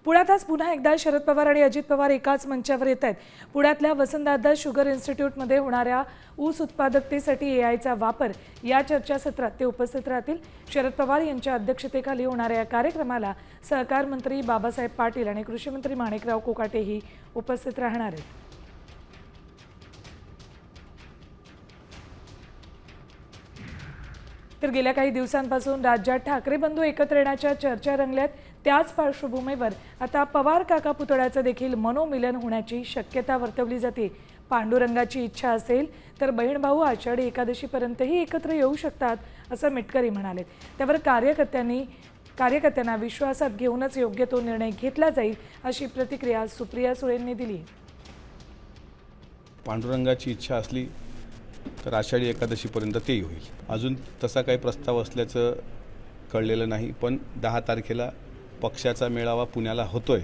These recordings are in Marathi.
पुण्यात आज पुन्हा एकदा शरद पवार आणि अजित पवार एकाच मंचावर येत आहेत। पुण्यातल्या वसंतदादा शुगर इन्स्टिट्यूटमध्ये होणाऱ्या ऊस उत्पादकतेसाठी एआयचा वापर या चर्चासत्रात ते उपस्थित राहतील। शरद पवार यांच्या अध्यक्षतेखाली होणाऱ्या या कार्यक्रमाला सहकार मंत्री बाबासाहेब पाटील आणि कृषी मंत्री माणिकराव कोकाटेही उपस्थित राहणार आहेत। तर गेल्या काही दिवसांपासून राज्यात ठाकरे बंधू एकत्र येण्याच्या चर्चा रंगल्यात। त्याच पार्श्वभूमीवर आता पवार काका पुतळ्याचं देखील मनोमिलन होण्याची शक्यता वर्तवली जाते। पांडुरंगाची इच्छा असेल तर बहीण भाऊ आषाढी एकादशीपर्यंतही एकत्र येऊ शकतात असं मिटकरी म्हणाले। त्यावर कार्यकर्त्यांना विश्वासात घेऊनच योग्य तो निर्णय घेतला जाईल अशी प्रतिक्रिया सुप्रिया सुळेंनी दिली। पांडुरंगाची इच्छा असली तर आषाढी एकादशीपर्यंत तेही होईल। अजून तसा काही प्रस्ताव असल्याचं कळलेलं नाही, पण 10 तारखेला पक्षाचा मेळावा पुण्याला होतोय,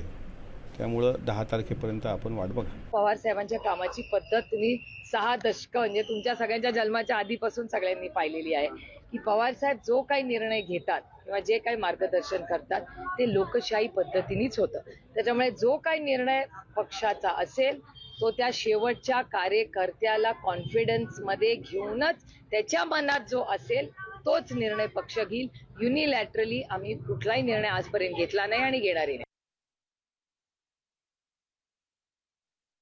त्यामुळं 10 तारखेपर्यंत आपण वाट बघा। पवार साहेबांच्या कामाची पद्धत तुम्ही 6 दशकं म्हणजे तुमच्या सगळ्यांच्या जन्माच्या आधीपासून सगळ्यांनी पाहिलेली आहे की पवार साहेब जो काही निर्णय घेतात किंवा जे काही मार्गदर्शन करतात ते लोकशाही पद्धतीनेच होतं। त्याच्यामुळे जो काही निर्णय पक्षाचा असेल तो त्या शेवटच्या कार्यकर्त्याला कॉन्फिडन्स मध्ये घेऊनच त्याच्या मनात जो असेल तोच निर्णय पक्ष घेईल। युनिलॅटरली आम्ही कुठलाही निर्णय आजपर्यंत घेतला नाही आणि घेणारही नाही।